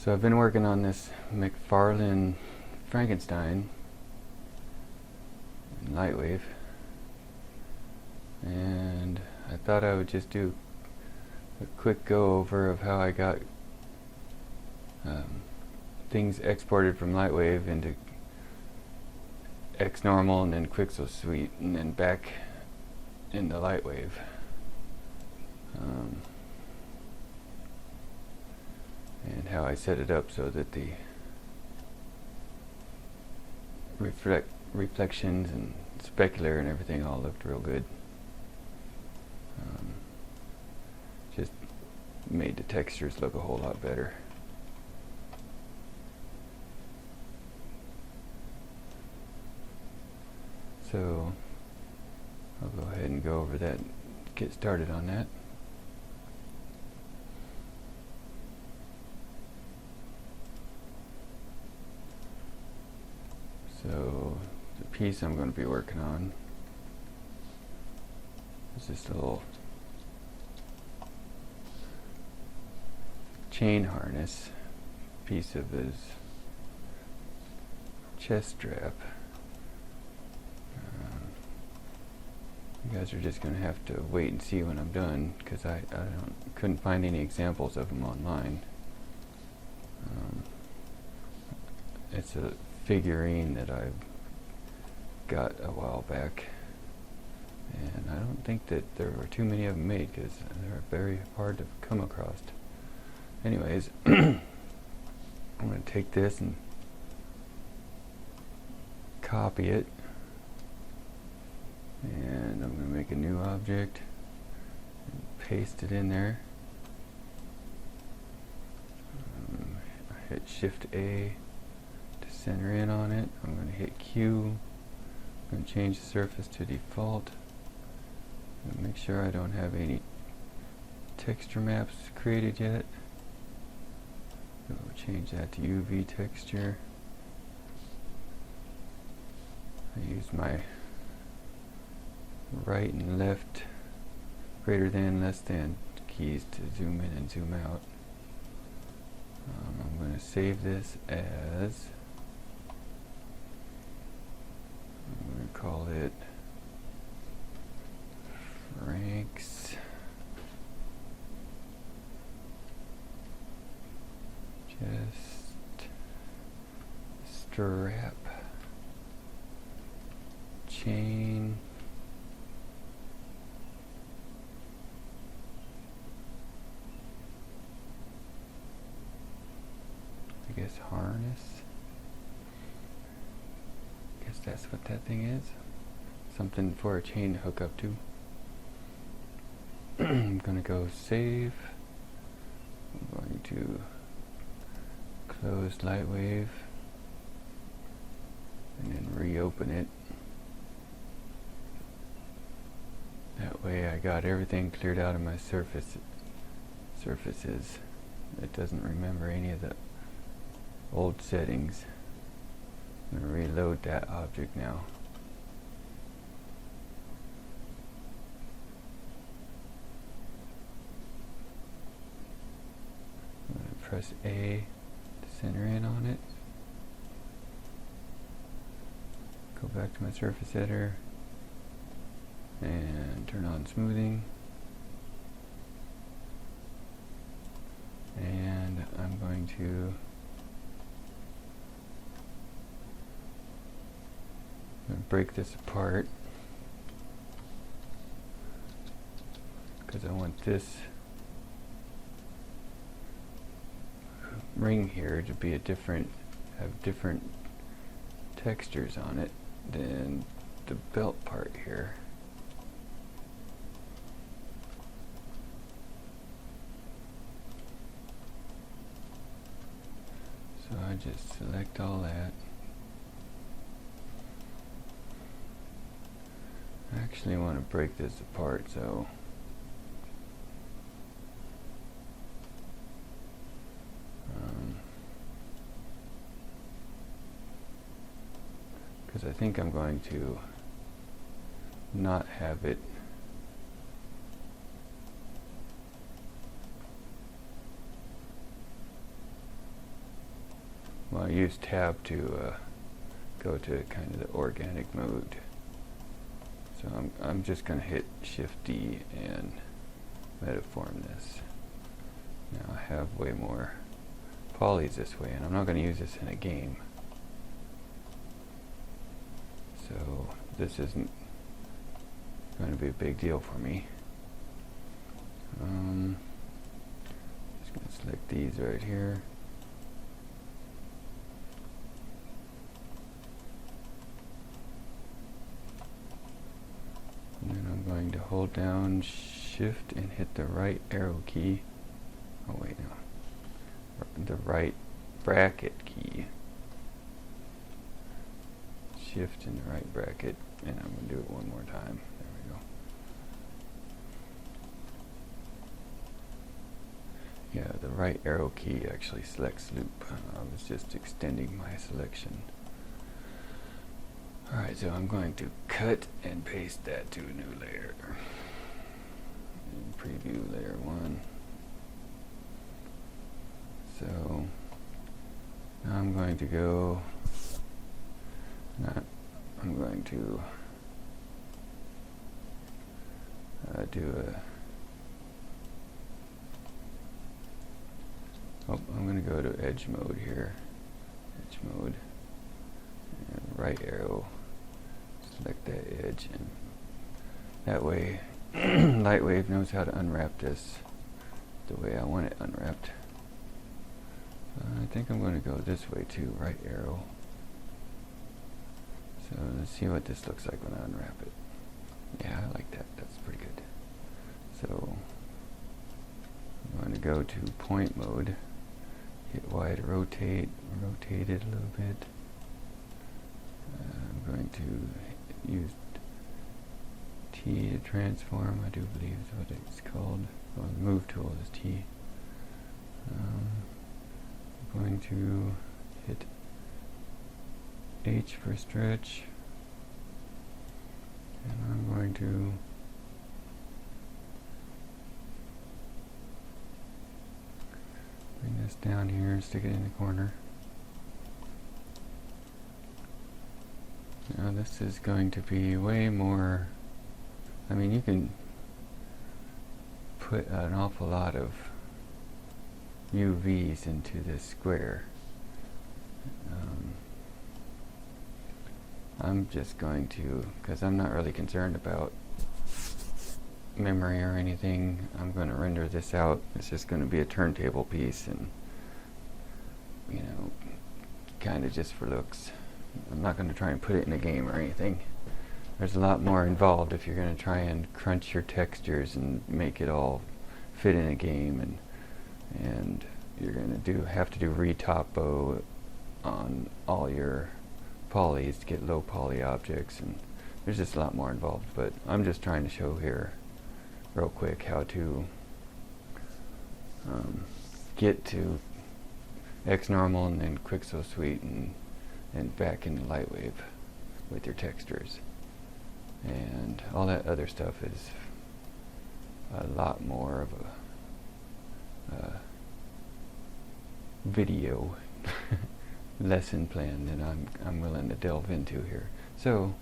So I've been working on this McFarlane Frankenstein in Lightwave, and I thought I would just do a quick go over of how I got things exported from Lightwave into Xnormal and then Quixel Suite and then back into Lightwave. And how I set it up so that the reflections and specular and everything all looked real good. Just made the textures look a whole lot better. So I'll go ahead and go over that, get started on that. So the piece I'm going to be working on is this little chain harness piece of his chest strap. You guys are just going to have to wait and see when I'm done, because I couldn't find any examples of them online. It's a figurine that I got a while back, and I don't think that there were too many of them made because they're very hard to come across. Anyways, I'm going to take this and copy it, and I'm going to make a new object and paste it in there. I hit Shift A to center in on it. I'm going to hit Q. I'm going to change the surface to default and make sure I don't have any texture maps created yet. So we'll change that to UV texture. I use my right and left greater than, less than keys to zoom in and zoom out. I'm going to save this as, I'm going to call it Frank's chest strap chain harness. Guess that's what that thing is. Something for a chain to hook up to. I'm going to go save. I'm going to close Lightwave and then reopen it. That way I got everything cleared out of my surfaces. It doesn't remember any of the old settings. I'm going to reload that object now. I'm going to press A to center in on it. Go back to my surface editor and turn on smoothing. And I'm going to break this apart because I want this ring here to be have different textures on it than the belt part here. So I just select all that. I actually want to break this apart, so because I think I'm going to not have it well, I use tab to go to kind of the organic mode. So I'm just going to hit Shift D and metaform this. Now I have way more polys this way, and I'm not going to use this in a game. So this isn't going to be a big deal for me. Just going to select these right here. And then I'm going to hold down Shift and hit the right arrow key. Oh wait, no. The right bracket key. Shift and the right bracket, and I'm going to do it one more time. There we go. Yeah, the right arrow key actually selects loop. I was just extending my selection. Alright, so I'm going to cut and paste that to a new layer. And preview layer 1. So now I'm going to go, I'm going to I'm going to go to edge mode here. Edge mode. And right arrow. Select that edge, and that way Lightwave knows how to unwrap this the way I want it unwrapped. I think I'm going to go this way too, right arrow. So let's see what this looks like when I unwrap it. Yeah, I like that. That's pretty good. So I'm going to go to point mode, hit Y to rotate it a little bit. I'm going to use T to transform, I do believe is what it's called. Well, the move tool is T. I'm going to hit H for stretch, and I'm going to bring this down here and stick it in the corner. Now this is going to be way more, I mean, you can put an awful lot of UVs into this square. I'm just going to, because I'm not really concerned about memory or anything, I'm going to render this out. It's just going to be a turntable piece, and you know, kind of just for looks. I'm not going to try and put it in a game or anything. There's a lot more involved if you're going to try and crunch your textures and make it all fit in a game, and you're going to have to do retopo on all your polys to get low poly objects, and there's just a lot more involved. But I'm just trying to show here real quick how to get to Xnormal and then Quixel Suite and back into Lightwave with your textures, and all that other stuff is a lot more of a video lesson plan than I'm willing to delve into here. So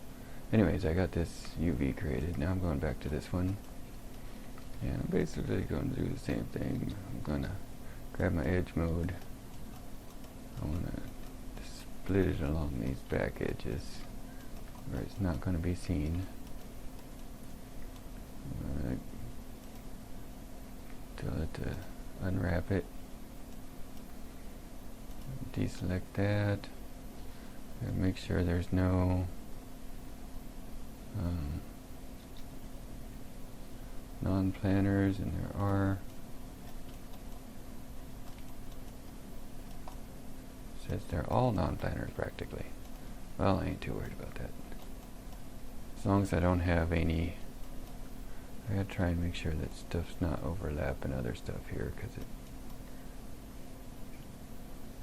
anyways, I got this UV created. Now I'm going back to this one, and I'm basically going to do the same thing. I'm going to grab my edge mode. I want to split it along these back edges where it's not going to be seen. I'm going to tell it to unwrap it. Deselect that, and make sure there's no non-planners, and there are. Says they're all non-planners practically. Well, I ain't too worried about that. As long as I don't have any, I gotta try and make sure that stuff's not overlapping other stuff here, because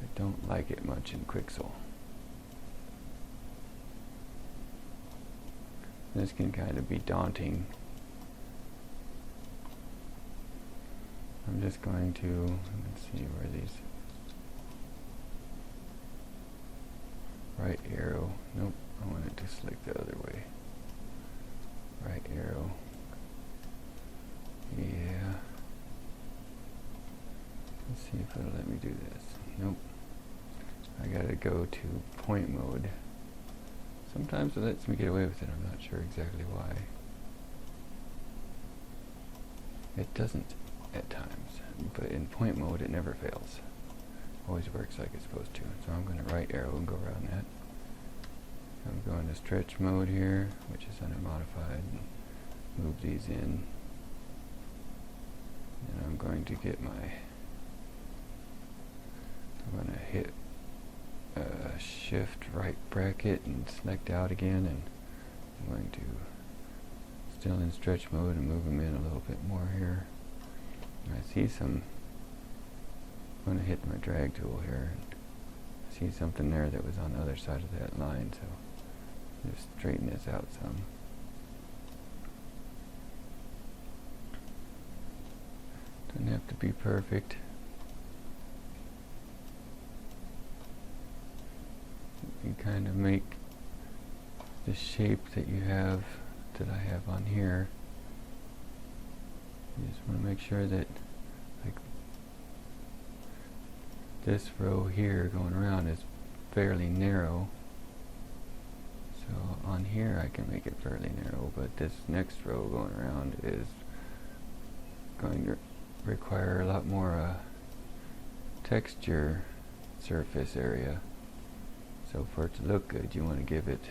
I don't like it much in Quixel. This can kind of be daunting. I'm just going to, let's see where these, right arrow. Nope, I want it to select the other way. Right arrow. Yeah. Let's see if it'll let me do this. Nope. I gotta go to point mode. Sometimes it lets me get away with it. I'm not sure exactly why. It doesn't at times, but in point mode it never fails. Always works like it's supposed to. So I'm going to right arrow and go around that. I'm going to stretch mode here, which is unmodified. Move these in. And I'm going to get my, I'm going to hit shift right bracket and select out again, and I'm going to still in stretch mode and move them in a little bit more here. And I see some, I'm going to hit my drag tool here. I see something there that was on the other side of that line, so just straighten this out some. Doesn't have to be perfect. You kind of make the shape that you have, that I have on here. You just want to make sure that, like, this row here going around is fairly narrow. So on here I can make it fairly narrow, but this next row going around is going to require a lot more texture surface area. So for it to look good, you want to give it,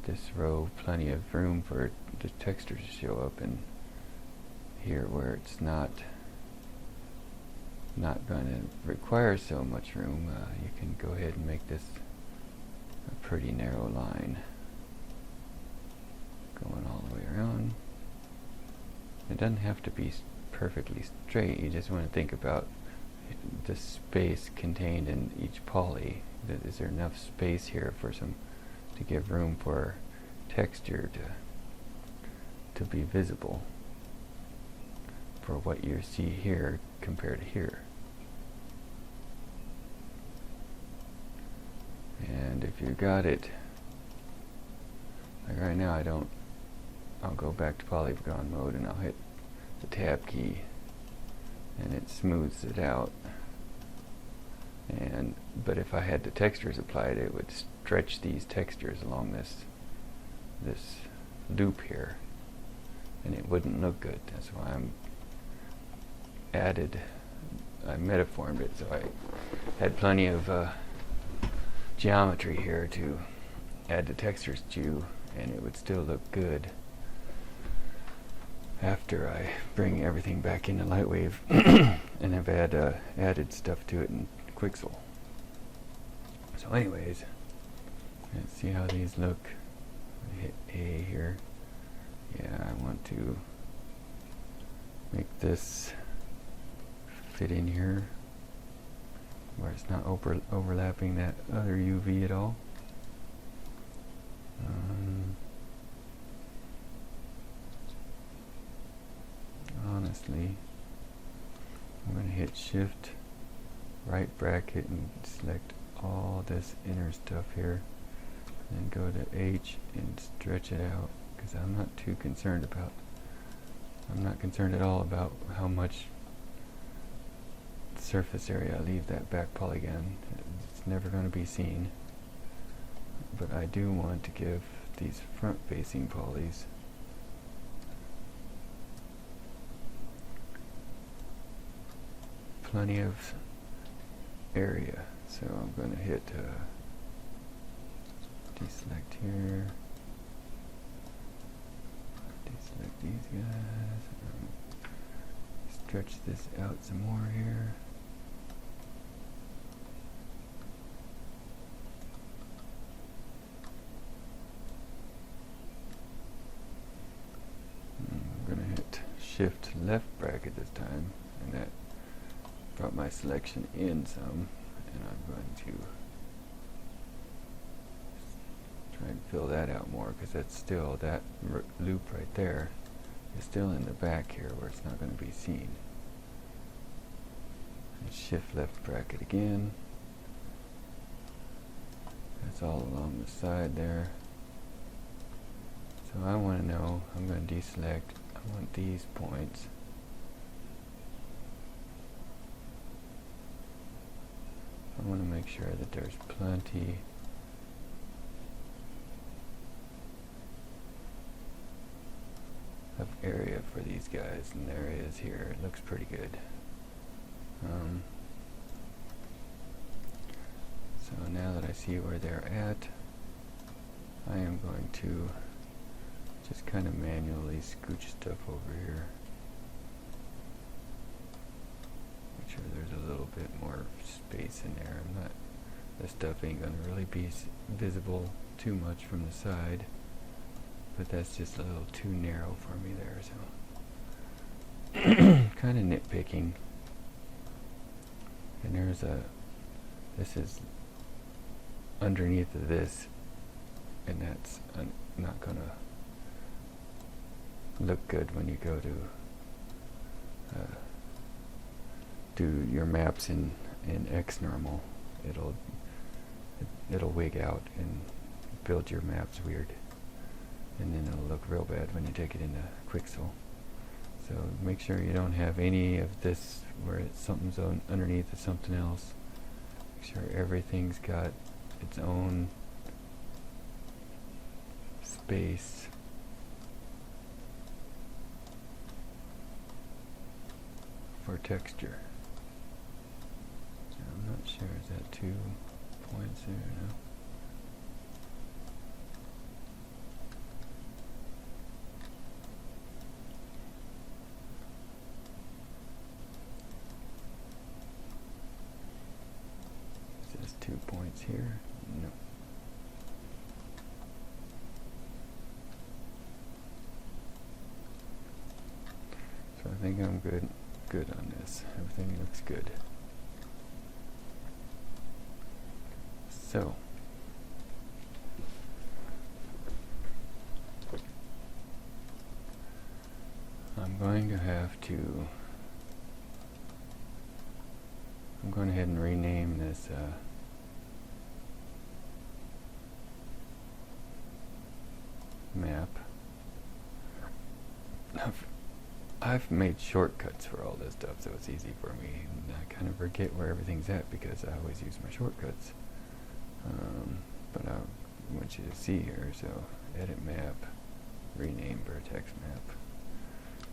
this row, plenty of room for the texture to show up, and here where it's not going to require so much room, you can go ahead and make this a pretty narrow line going all the way around. It doesn't have to be perfectly straight. You just want to think about the space contained in each poly. Is there enough space here for some, to give room for texture to be visible for what you see here compared to here. And if you got it, like right now I'll go back to polygon mode and I'll hit the tab key and it smooths it out. But if I had the textures applied, it would stretch these textures along this loop here, and it wouldn't look good. That's why I metaformed it, so I had plenty of geometry here to add the textures to, and it would still look good after I bring everything back into Lightwave and have added stuff to it in Quixel. So anyways, let's see how these look. I hit A here. Yeah, I want to make this fit in here where it's not overlapping that other UV at all. Honestly, I'm going to hit shift right bracket and select all this inner stuff here, and go to H and stretch it out, because I'm not concerned at all about how much surface area I leave that back polygon. It's never going to be seen, but I do want to give these front facing polys plenty of area. So I'm going to hit deselect here, deselect these guys, stretch this out some more here. I'm going to hit shift left bracket this time, and that brought my selection in some, and I'm going to try and fill that out more, because that's still, that loop right there is still in the back here where it's not going to be seen. And shift left bracket again, It's all along the side there. So I want to know, I'm going to deselect, I want these points. I want to make sure that there's plenty of area for these guys, and there is here. It looks pretty good. So now that I see where they're at, I am going to just kind of manually scooch stuff over here. Make sure there's a little bit more space in there. This stuff ain't gonna really be visible too much from the side, but that's just a little too narrow for me there, so kind of nitpicking. And this is underneath of this, and that's not gonna look good when you go to do your maps in Xnormal. It'll wig out and build your maps weird, and then it'll look real bad when you take it into Quixel. So make sure you don't have any of this where something's underneath of something else. Make sure everything's got its own space. For texture. So I'm not sure, is that 2 points there? No. Is this 2 points here? No. So I think I'm good on this. Everything looks good. So I'm going ahead and rename this map. I've made shortcuts for all this stuff, so it's easy for me. And I kind of forget where everything's at because I always use my shortcuts. But I want you to see here, so edit map, rename vertex map.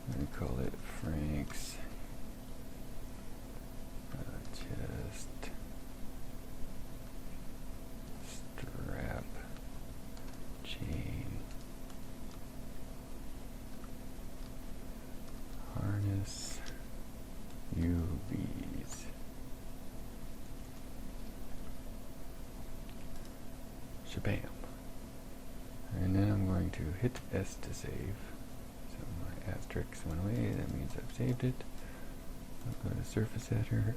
I'm going to call it Frank's chest strap chain harness UVs. Shabam. And then I'm going to hit S to save. So my asterisk went away, that means I've saved it. I'll go to surface editor.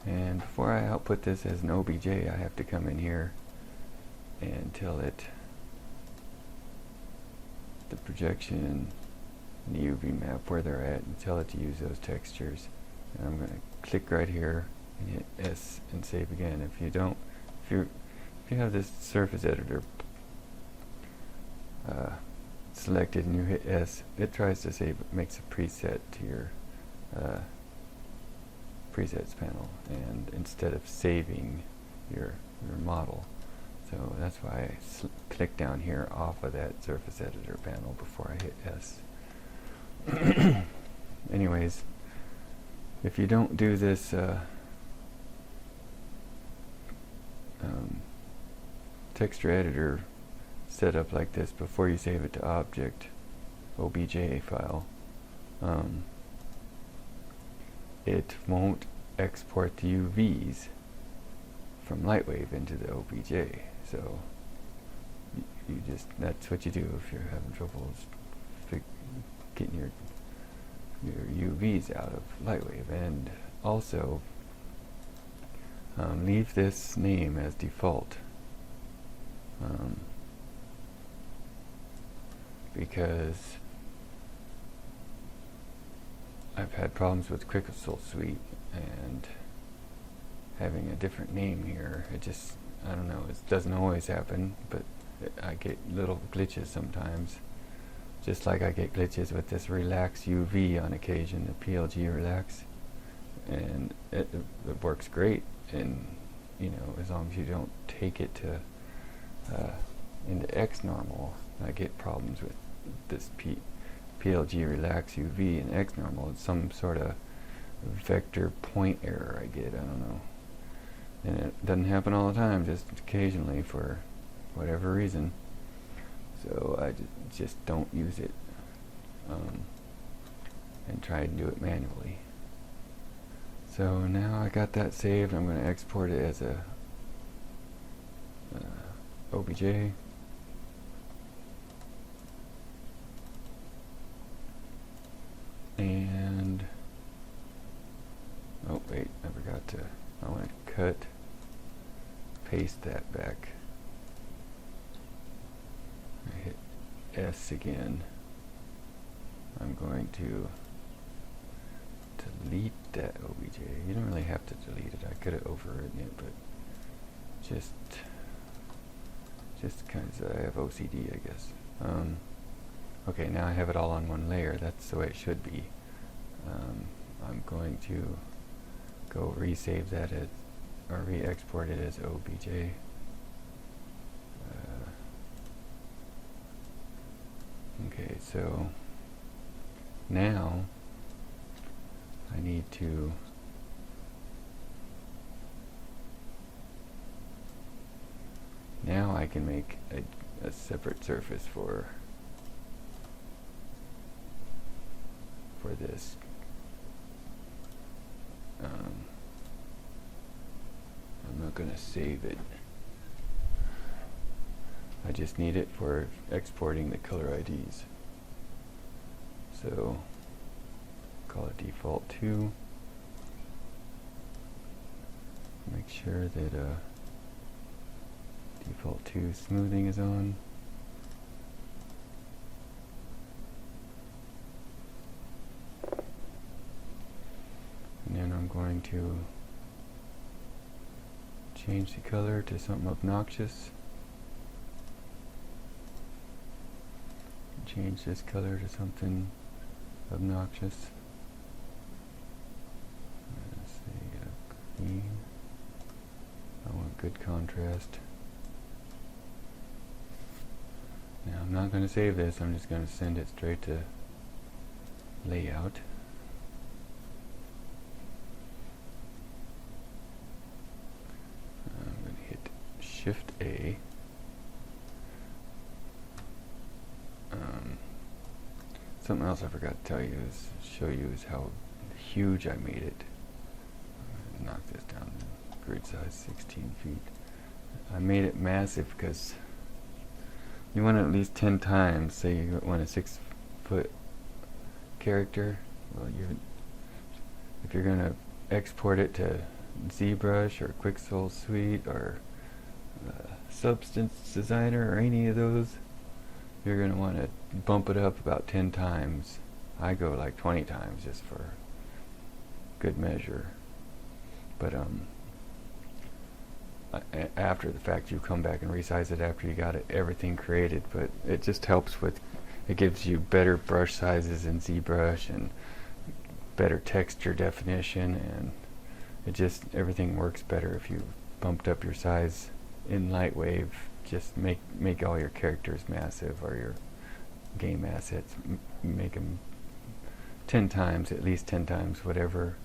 And before I output this as an OBJ, I have to come in here and tell it the projection and the UV map where they're at, and tell it to use those textures. And I'm going to click right here and hit S and save again. If you have this surface editor selected and you hit S, it tries to save, it makes a preset to your presets panel, and instead of saving your model. So that's why I click down here off of that surface editor panel before I hit S. Anyways, if you don't do this texture editor setup like this before you save it to object OBJ file, it won't export the UVs from Lightwave into the OBJ. So you just, that's what you do if you're having trouble getting your UVs out of Lightwave. And also leave this name as default, because I've had problems with Quixel Suite, and having a different name here, I don't know, it doesn't always happen, but I get little glitches sometimes. Just like I get glitches with this relax UV on occasion, the PLG relax, and it works great. And you know, as long as you don't take it to into Xnormal, I get problems with this PLG relax UV and Xnormal. It's some sort of vector point error I get. I don't know, and it doesn't happen all the time, just occasionally for whatever reason. So I just don't use it, and try to do it manually. So now I got that saved. I'm going to export it as a OBJ. And oh wait, I forgot to, I want to cut, paste that back. I hit S again. I'm going to delete that OBJ. You don't really have to delete it. I could have overwritten it, but just because I have OCD, I guess. Okay, now I have it all on one layer. That's the way it should be. I'm going to go resave that as, or re-export it as OBJ. Okay, so now I need to now I can make a separate surface for this. I'm not going to save it. I just need it for exporting the color IDs. So call it default 2. Make sure that default 2 smoothing is on. And then I'm going to change the color to something obnoxious. Change this color to something obnoxious. Let's see, clean. I want good contrast. Now I'm not going to save this, I'm just going to send it straight to layout. I'm going to hit Shift A. Something else I forgot to tell you is show you is how huge I made it. Knock this down to grid size 16 feet. I made it massive because you want it at least 10 times. Say you want a 6-foot character. Well, if you're going to export it to ZBrush or Quixel Suite or Substance Designer or any of those, you're going to want to bump it up about 10 times. I go like 20 times just for good measure. But after the fact, you come back and resize it after you got everything created. But it just helps with, it gives you better brush sizes in ZBrush and better texture definition, and it just, everything works better if you bumped up your size in Lightwave. Just make all your characters massive, or your game assets, make them 10 times, at least 10 times whatever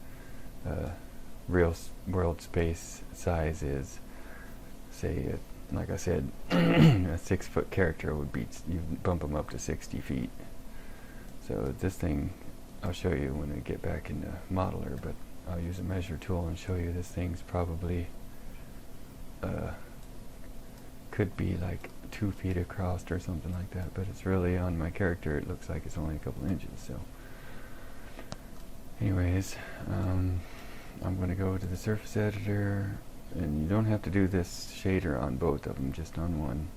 real world space size is. Say, like I said, a 6-foot character would be, you bump them up to 60 feet. So this thing, I'll show you when we get back into Modeler, but I'll use a measure tool and show you this thing's probably could be like 2 feet across or something like that, but it's really, on my character, it looks like it's only a couple inches. So anyways, I'm going to go to the surface editor, and you don't have to do this shader on both of them, just on one.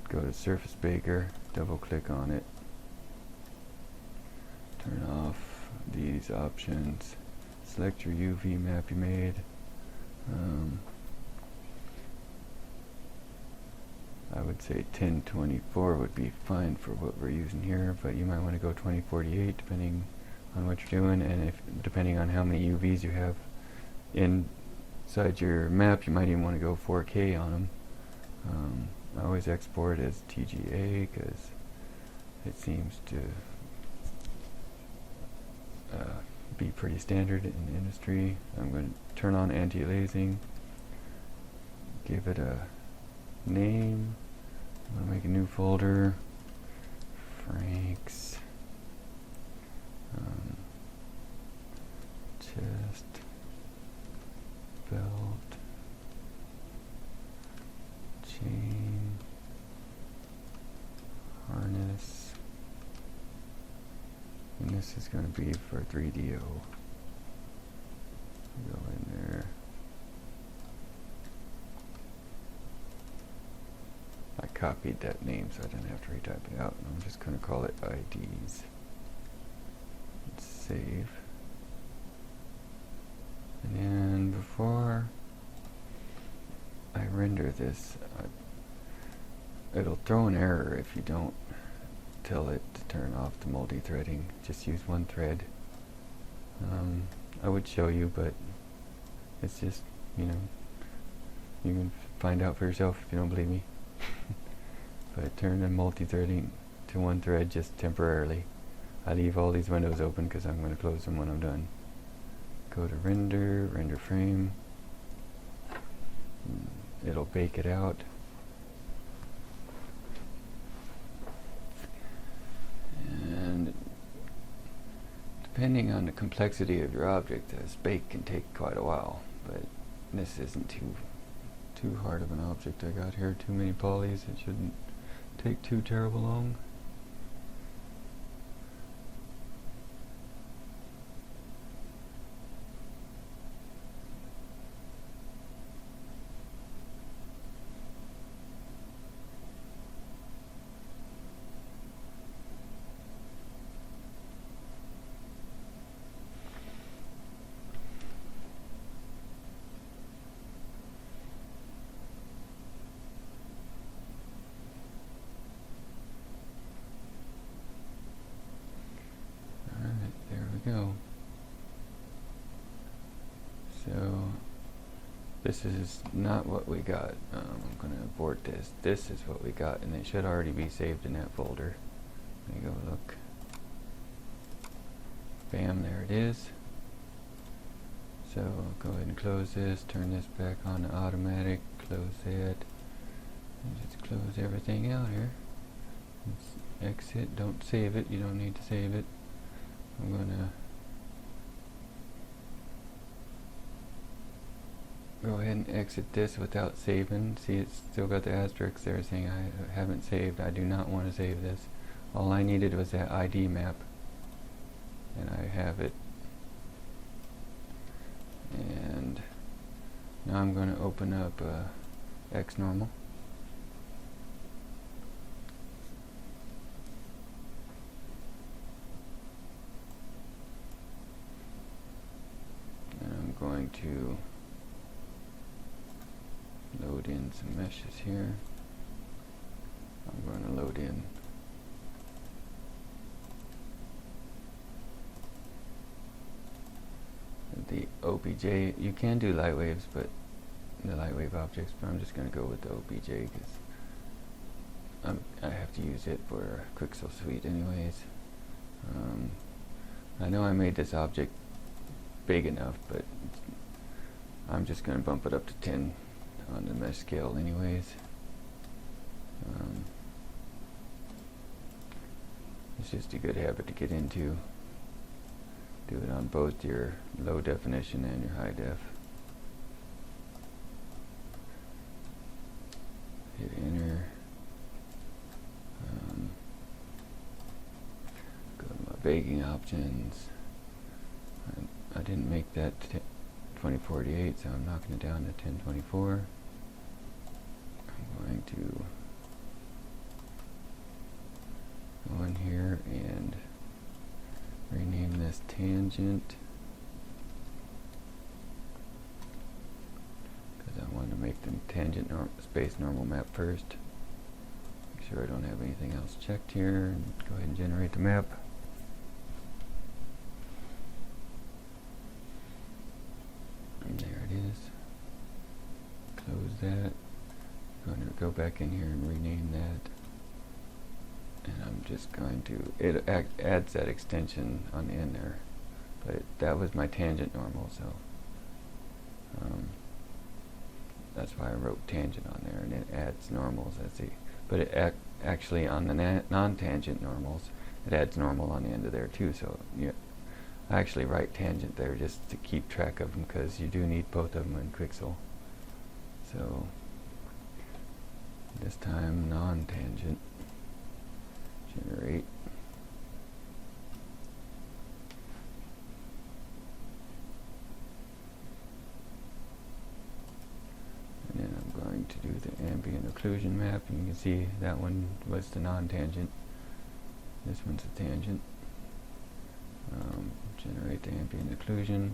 Go to Surface Baker, double click on it, turn off these options, select your UV map you made, I would say 1024 would be fine for what we're using here, but you might want to go 2048 depending on what you're doing, and depending on how many UVs you have inside your map. You might even want to go 4K on them. I always export as TGA because it seems to be pretty standard in the industry. I'm going to turn on anti-aliasing, give it a name. I'm going to make a new folder, Frank's chest belt chain harness, and this is going to be for 3DO. Go in there. I copied that name so I didn't have to retype it out. I'm just going to call it IDs. Let's save. And then before I render this, it'll throw an error if you don't tell it to turn off the multi-threading. Just use one thread. I would show you, but it's just, you know, you can find out for yourself if you don't believe me. But turn the multi-threading to one thread just temporarily. I leave all these windows open because I'm going to close them when I'm done. Go to render, render frame. It'll bake it out. And depending on the complexity of your object, this bake can take quite a while, but this isn't too hard of an object I got here. Too many polys. It shouldn't take too terrible long. Go. So this is not what we got. I'm going to abort this. This is what we got, and it should already be saved in that folder. Let me go look. Bam, there it is. So I'll go ahead and close this, turn this back on to automatic, close that, and just close everything out here. Let's exit. Don't save it. You don't need to save it. I'm going to go ahead and exit this without saving. See, it's still got the asterisk there saying I haven't saved. I do not want to save this. All I needed was that ID map, and I have it. And now I'm going to open up Xnormal. Going to load in some meshes here. I'm going to load in the OBJ. You can do Lightwaves, but the Lightwave objects, but I'm just going to go with the OBJ because I have to use it for Quixel Suite anyways. I know I made this object big enough, but I'm just going to bump it up to 10 on the mesh scale anyways. It's just a good habit to get into. Do it on both your low definition and your high def. Hit enter. Go to my baking options. I didn't make that 2048, so I'm knocking it down to 1024. I'm going to go in here and rename this tangent because I wanted to make the tangent space normal map first. sure I don't have anything else checked here, and go ahead and generate the map. And there it is. Close that. I'm going to go back in here and rename that. And I'm just going to, it adds that extension on the end there. But that was my tangent normal, so that's why I wrote tangent on there, and it adds normals as the, but it actually on the non-tangent normals, it adds normal on the end of there too. So yeah, I actually write tangent there just to keep track of them, because you do need both of them in Quixel. So this time non-tangent, generate. And then I'm going to do the ambient occlusion map, and you can see that one was the non-tangent. This one's the tangent. Generate the ambient occlusion.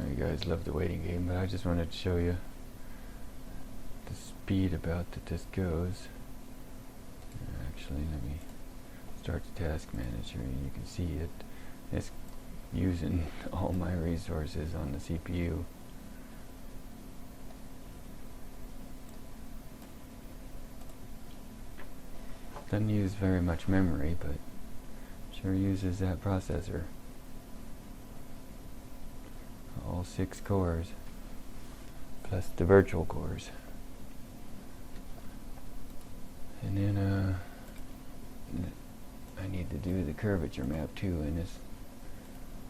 You guys love the waiting game, but I just wanted to show you the speed about that this goes. Actually, let me start the task manager, and you can see it's using all my resources on the CPU. Doesn't use very much memory, but sure uses that processor. All 6 cores, plus the virtual cores. And then I need to do the curvature map too, and this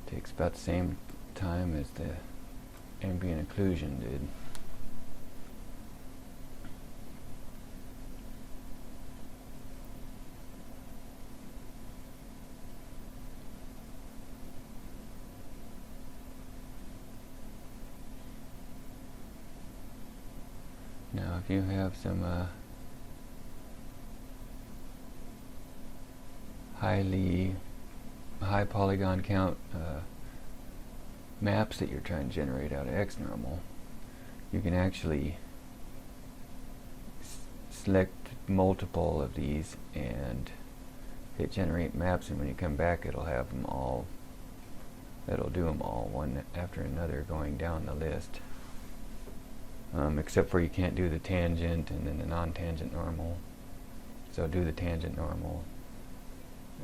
takes about the same time as the ambient occlusion did. Now if you have some high polygon count maps that you're trying to generate out of Xnormal, you can actually select multiple of these and hit generate maps, and when you come back it'll have them all, it'll do them all one after another going down the list. Except for you can't do the tangent and then the non-tangent normal. So do the tangent normal,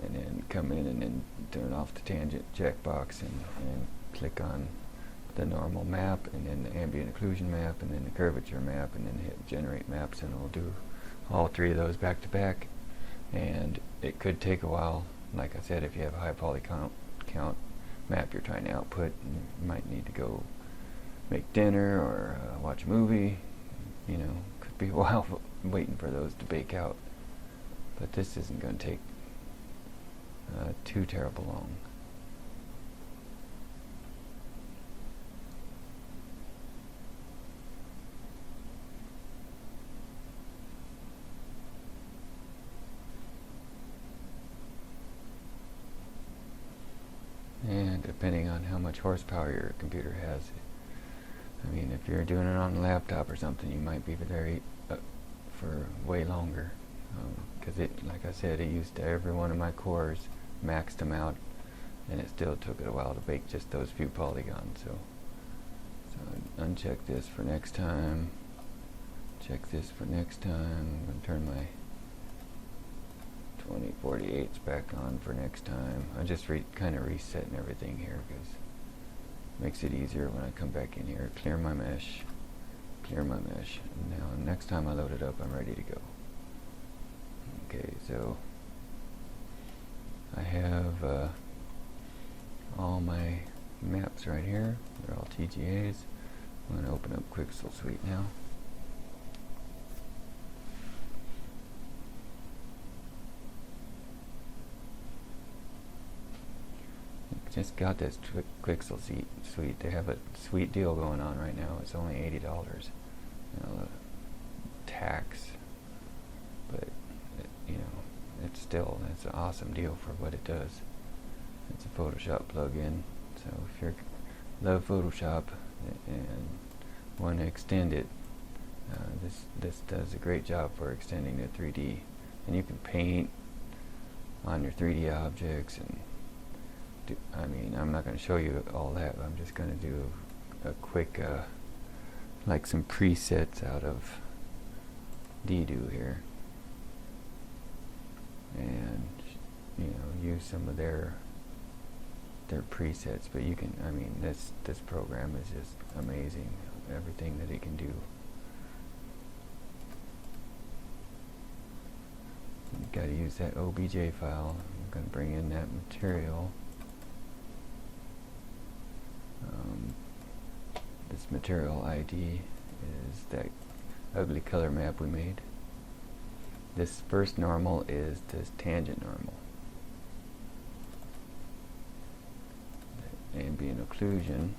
and then come in and then turn off the tangent checkbox, and click on the normal map, and then the ambient occlusion map, and then the curvature map, and then hit generate maps, and it'll do all 3 of those back to back. And it could take a while. Like I said, if you have a high polygon count map you're trying to output, you might need to go make dinner or watch a movie. You know, could be a while waiting for those to bake out. But this isn't going to take too terrible long. And depending on how much horsepower your computer has, I mean, if you're doing it on a laptop or something, you might be there for way longer. Because like I said, it used every one of my cores, maxed them out, and it still took it a while to bake just those few polygons. So uncheck this for next time. Check this for next time. I'm going to turn my 2048s back on for next time. I'm just kind of resetting everything here because it makes it easier when I come back in here. Clear my mesh. Now next time I load it up, I'm ready to go. Okay, so I have all my maps right here. They're all TGAs. I'm going to open up Quixel Suite now. Just got this Quixel Suite. They have a sweet deal going on right now. It's only $80. You know, tax, but it's an awesome deal for what it does. It's a Photoshop plugin, so if you love Photoshop and want to extend it, this does a great job for extending the 3D, and you can paint on your 3D objects and I'm not going to show you all that. I'm just going to do a quick, like some presets out of DDO here, and use some of their presets. But you can, this program is just amazing. Everything that it can do. You've got to use that OBJ file. I'm going to bring in that material. This material ID is that ugly color map we made. This first normal is this tangent normal. The ambient occlusion,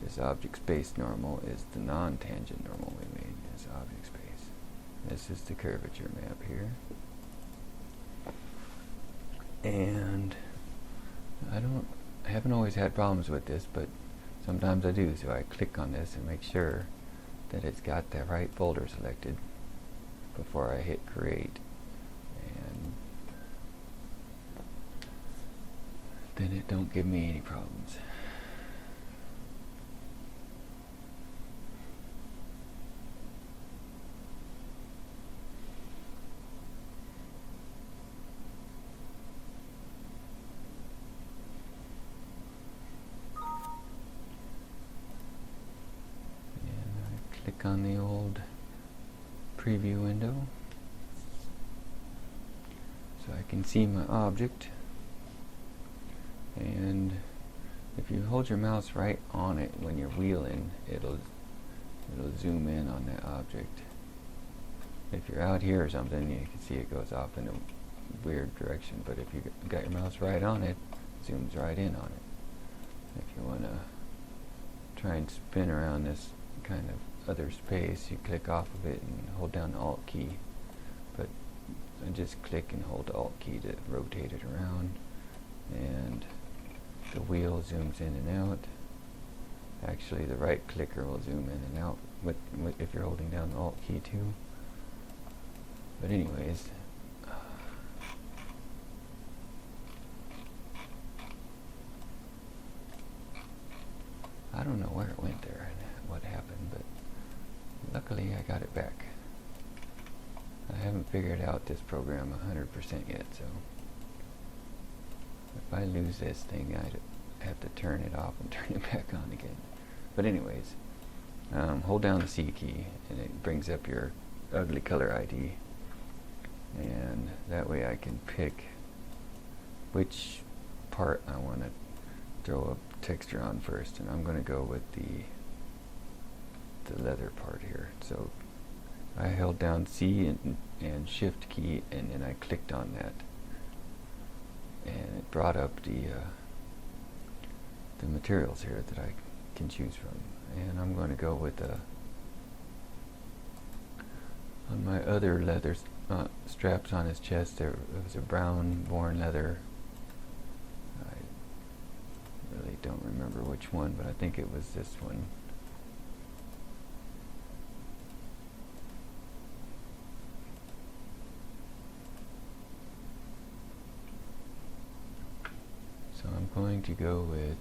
this object space normal, is the non-tangent normal we made, this object space. This is the curvature map here. And I haven't always had problems with this, but sometimes I do, so I click on this and make sure that it's got the right folder selected before I hit create, and then it don't give me any problems. Click on the old preview window so I can see my object, and if you hold your mouse right on it when you're wheeling, it'll zoom in on that object. If you're out here or something, you can see it goes off in a weird direction, but if you got your mouse right on it, it zooms right in on it. If you want to try and spin around this kind of other space, you click off of it and hold down the Alt key, but I just click and hold the Alt key to rotate it around, and the wheel zooms in and out. Actually, the right clicker will zoom in and out if you're holding down the Alt key too. But anyways, I don't know where it went there and what happened, but luckily I got it back. I haven't figured out this program 100% yet, so if I lose this thing, I'd have to turn it off and turn it back on again. But anyways, hold down the C key and it brings up your ugly color ID, and that way I can pick which part I want to throw a texture on first, and I'm going to go with the leather part here. So I held down C and Shift key, and then I clicked on that, and it brought up the materials here that I can choose from. And I'm going to go with on my other leather straps on his chest, there was a brown worn leather. I really don't remember which one, but I think it was this one. So I'm going to go with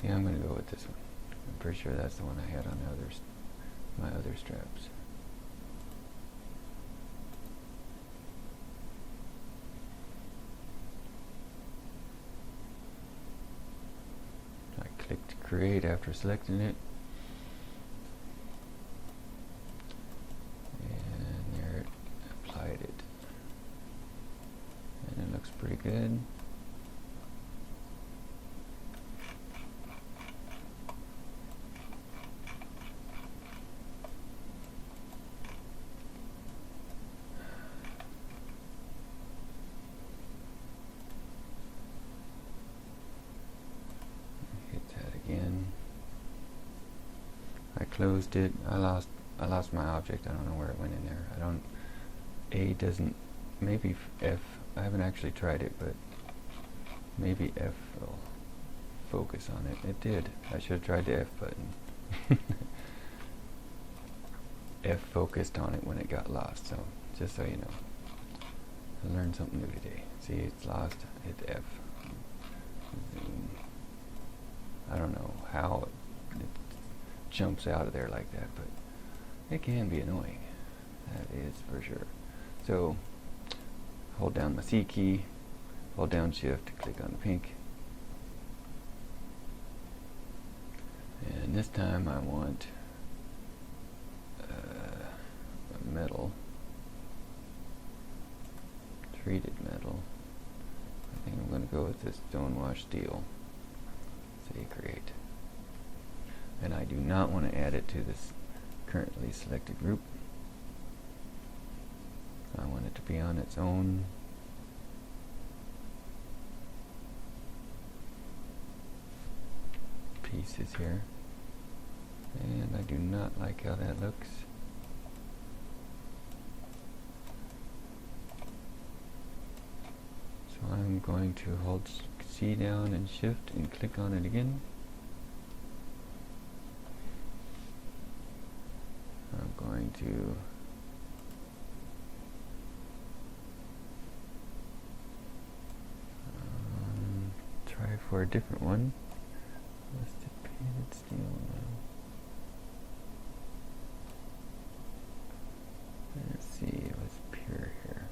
I'm going to go with this one. I'm pretty sure that's the one I had on my other straps. create after selecting it. And there it applied it. And it looks pretty good. I closed it. I lost my object. I don't know where it went in there. A doesn't, maybe F, I haven't actually tried it, but maybe F will focus on it. It did. I should have tried the F button. F focused on it when it got lost, so just so you know. I learned something new today. See, it's lost, hit F. Zoom. I don't know how it jumps out of there like that, but it can be annoying. That is for sure. So hold down my C key, hold down Shift, click on the pink, and this time I want a metal, treated metal. I think I'm going to go with this stonewash steel. Say create. And I do not want to add it to this currently selected group. I want it to be on its own. Pieces here. And I do not like how that looks. So I'm going to hold C down and Shift and click on it again. I'm going to try for a different one. Listed painted steel now. Let's see, it was pure here.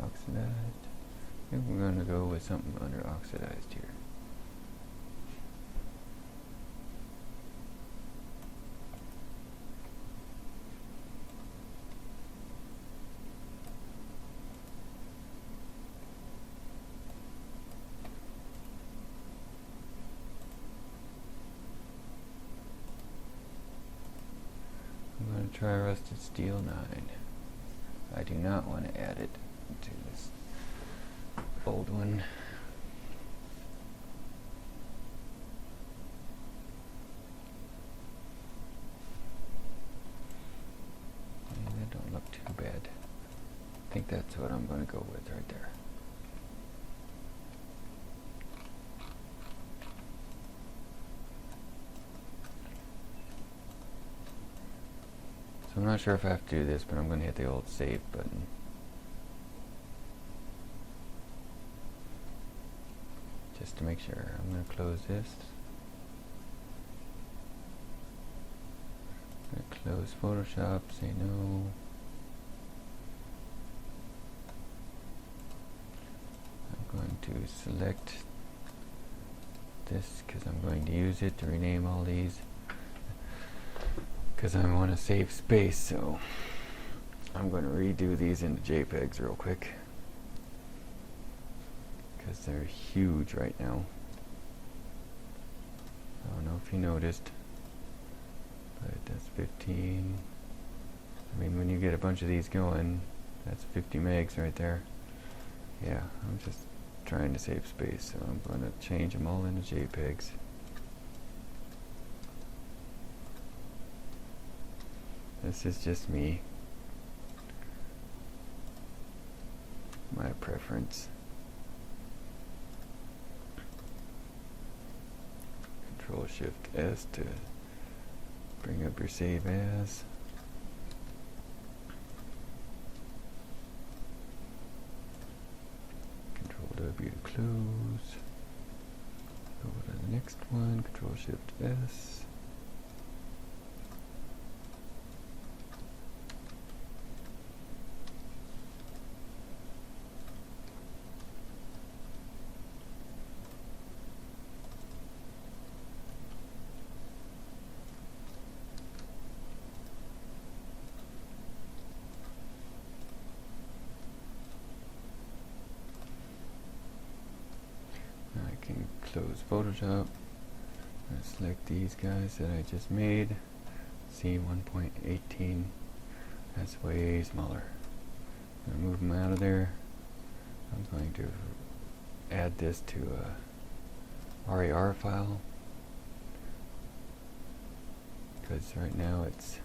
Oxidized. I think we're going to go with something under oxidized here. I'm going to try Rusted Steel 9. I do not want to add it to this old one. And that don't look too bad. I think that's what I'm going to go with right there. So I'm not sure if I have to do this, but I'm going to hit the old save button. Just to make sure. I'm going to close this. I'm going to close Photoshop, say no. I'm going to select this because I'm going to use it to rename all these. Because I want to save space, so I'm going to redo these into JPEGs real quick. Because they're huge right now. I don't know if you noticed, but that's 15. I mean, when you get a bunch of these going, that's 50 megs right there. Yeah, I'm just trying to save space, so I'm going to change them all into JPEGs. This is just me. My preference. Control Shift S to bring up your save as. Control W to close. Go to the next one. Control Shift S. close Photoshop. I'm going to select these guys that I just made. See 1.18. That's way smaller. I'm going to move them out of there. I'm going to add this to a RAR file, because right now it's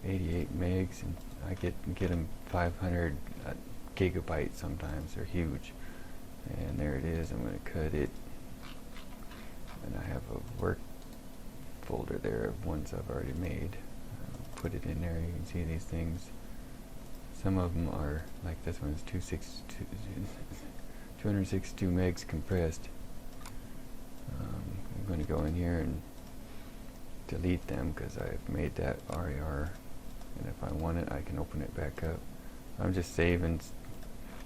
88 megs, and I get them 500 gigabytes sometimes. They're huge. And there it is. I'm going to cut it, and I have a work folder there of ones I've already made. Put it in there. You can see these things. Some of them are, like this one's 262 megs compressed. I'm going to go in here and delete them because I've made that RAR, and if I want it I can open it back up. I'm just saving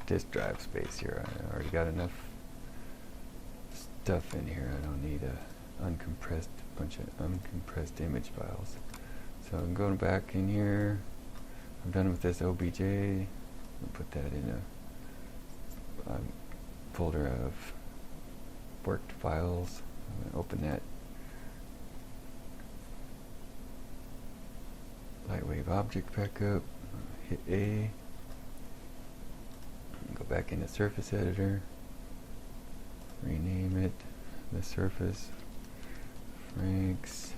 disk drive space here. I already got enough stuff in here. I don't need a bunch of uncompressed image files. So I'm going back in here. I'm done with this OBJ. I'll put that in a folder of worked files. I'm going to open that Lightwave object back up. Hit A. Go back into Surface Editor. Rename it the surface. Frank's.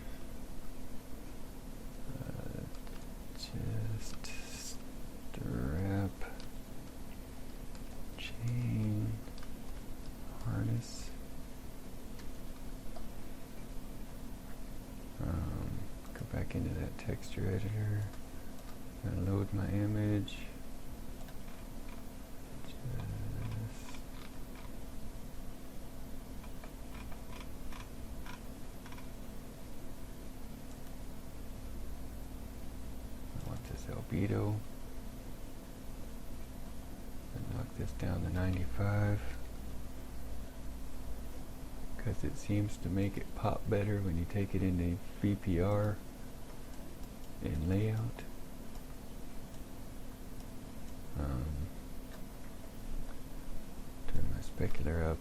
Just strap chain harness. Go back into that texture editor. I'm gonna load my image. Albedo, and knock this down to 95 because it seems to make it pop better when you take it into VPR in layout. Turn my specular up.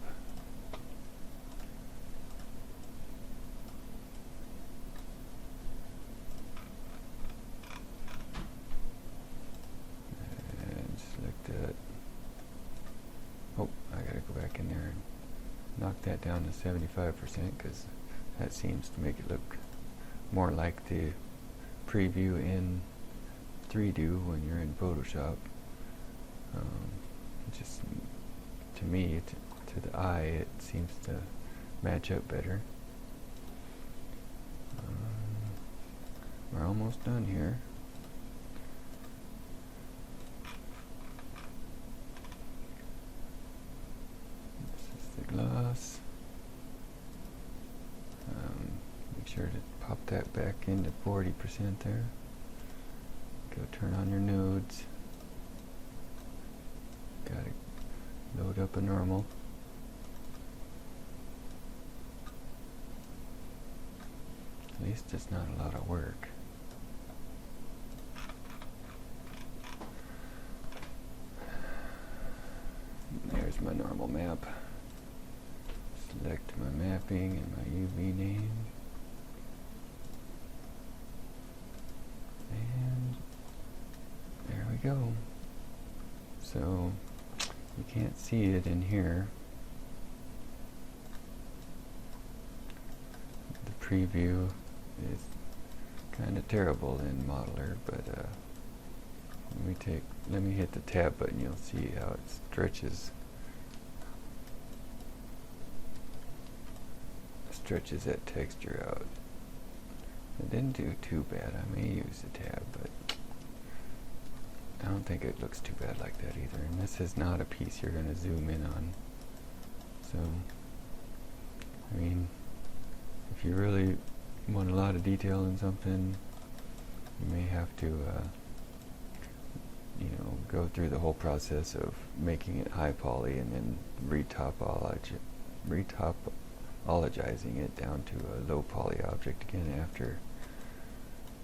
Knock that down to 75% because that seems to make it look more like the preview in 3Do when you're in Photoshop. Just to me, to the eye, it seems to match up better. We're almost done here. Gloss. Make sure to pop that back into 40% there. Go turn on your nodes. Gotta load up a normal. At least it's not a lot of work. There's my normal map. Select my mapping and my UV name. And there we go. So you can't see it in here. The preview is kind of terrible in Modeler, but let me hit the tab button. You'll see how it stretches that texture out. It didn't do too bad. I may use the tab, but I don't think it looks too bad like that either. And this is not a piece you're going to zoom in on. So, I mean, if you really want a lot of detail in something, you may have to, go through the whole process of making it high poly and then retopologizing it down to a low poly object again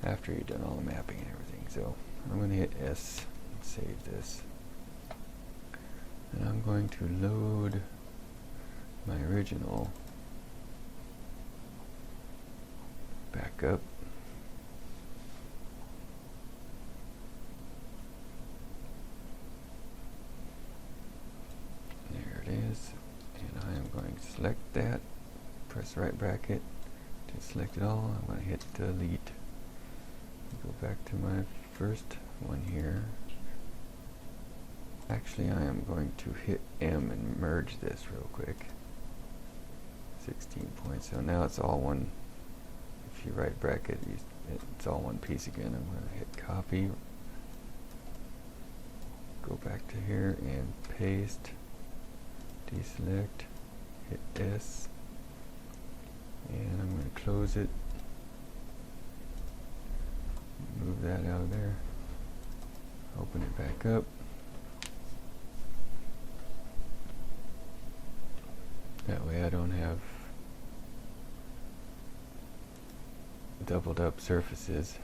after you've done all the mapping and everything. So I'm going to hit S and save this, and I'm going to load my original backup. There it is, and I am going to select that, press right bracket to select it all. I'm going to hit delete. Go back to my first one here. Actually, I am going to hit M and merge this real quick. 16 points. So now it's all one. If you right bracket, it's all one piece again. I'm going to hit copy. Go back to here and paste. Deselect. Hit S. And I'm going to close it. Move that out of there. Open it back up. That way I don't have doubled up surfaces.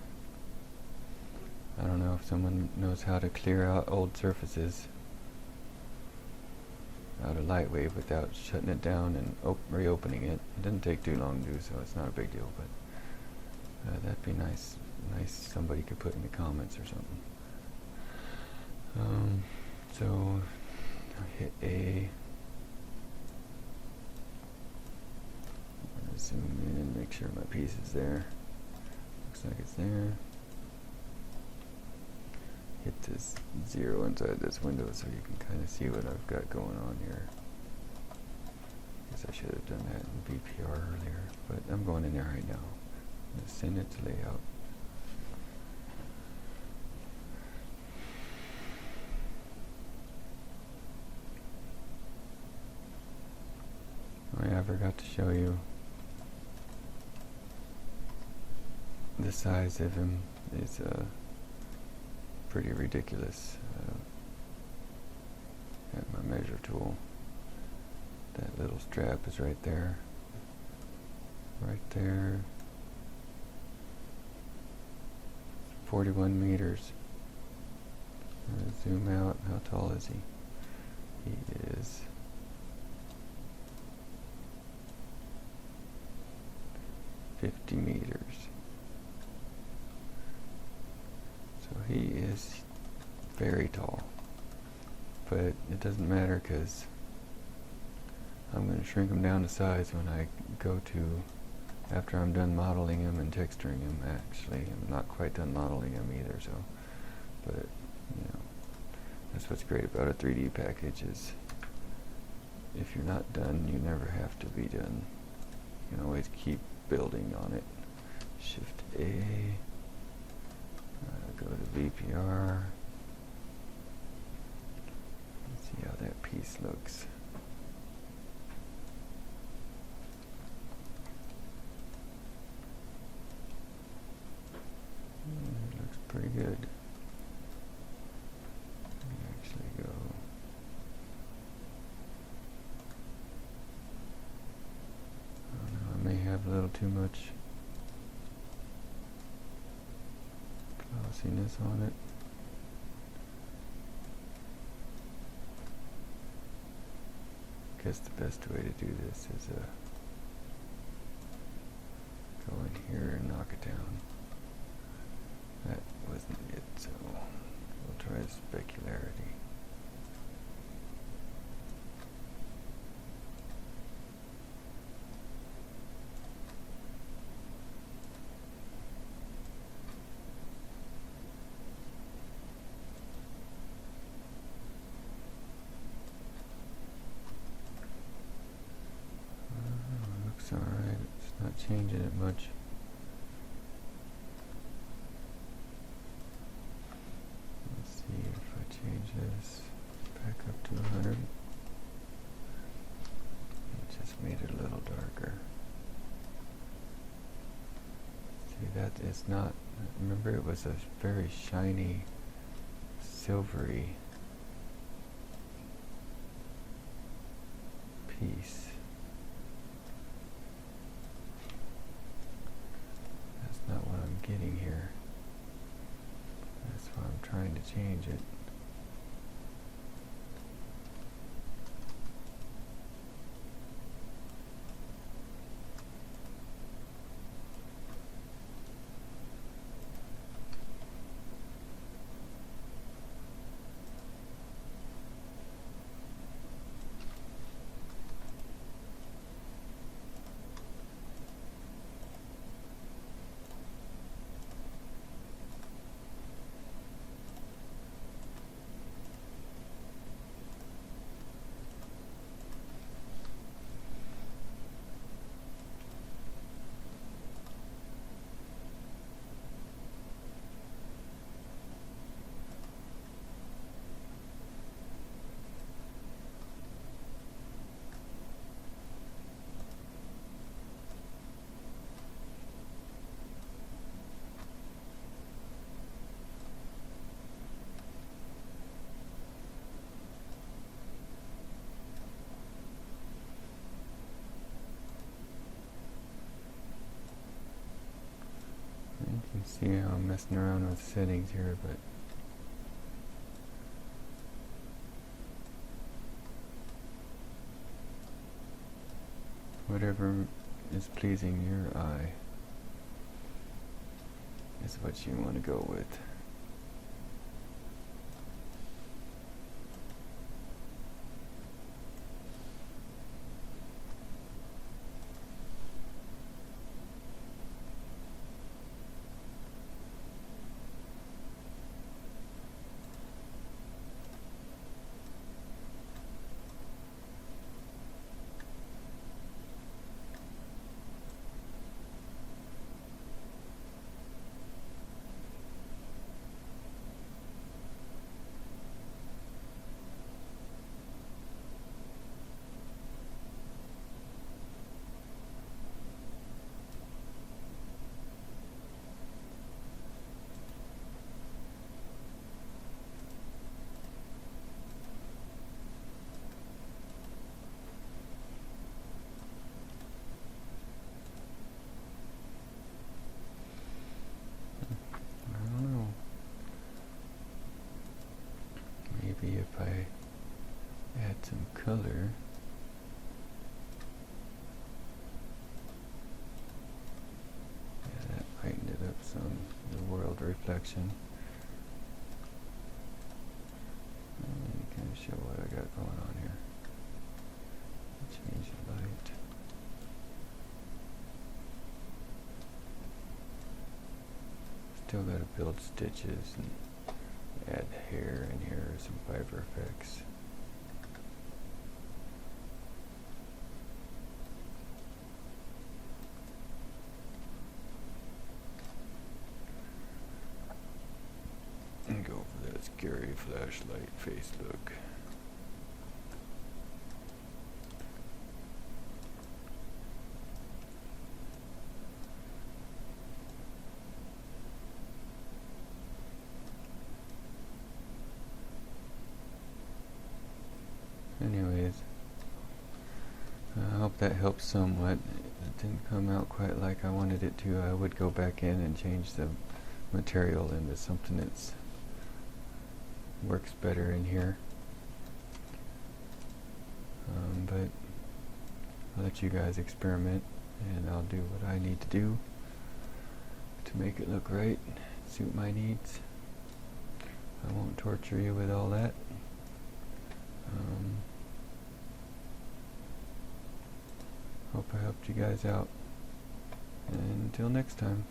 I don't know if someone knows how to clear out old surfaces out of Lightwave without shutting it down and reopening it. It doesn't take too long to do, so it's not a big deal, but that'd be nice. Somebody could put in the comments or something. So I hit A. I'm gonna zoom in and make sure my piece is there. Looks like it's there. Hit this 0 inside this window so you can kind of see what I've got going on here. Guess I should have done that in VPR earlier, but I'm going in there right now. I'm going to send it to layout. Oh yeah, I forgot to show you the size of him. Is pretty ridiculous. Got my measure tool. That little strap is right there. Right there. 41 meters. I'm gonna zoom out. How tall is he? He is 50 meters. So he is very tall. But it doesn't matter because I'm going to shrink him down to size when I go to, after I'm done modeling him and texturing him. Actually, I'm not quite done modeling him either, so, but, you know, that's what's great about a 3D package is if you're not done, you never have to be done. You can always keep building on it. Shift A, go to VPR. Let's see how that piece looks. It looks pretty good. Let me actually go. I don't know, I may have a little too much glossiness on it. I guess the best way to do this is go in here and knock it down. That wasn't it, so we'll try specularity. Looks alright, it's not changing it much. Let's see if I change this back up to 100. It just made it a little darker. See, that is not, remember it was a very shiny, silvery piece. That's not what I'm getting here. That's why I'm trying to change it. You can see how I'm messing around with settings here, but whatever is pleasing your eye is what you want to go with. Maybe if I add some color, yeah, that lightened it up some, the world reflection. Let me kind of show what I got going on here. Change the light. Still got to build stitches and add hair in here, some fiber effects. And go for that scary flashlight face look. Anyways, I hope that helps somewhat. It didn't come out quite like I wanted it to. I would go back in and change the material into something that's works better in here. But I'll let you guys experiment, and I'll do what I need to do to make it look right, suit my needs. I won't torture you with all that. Hope I helped you guys out. And until next time.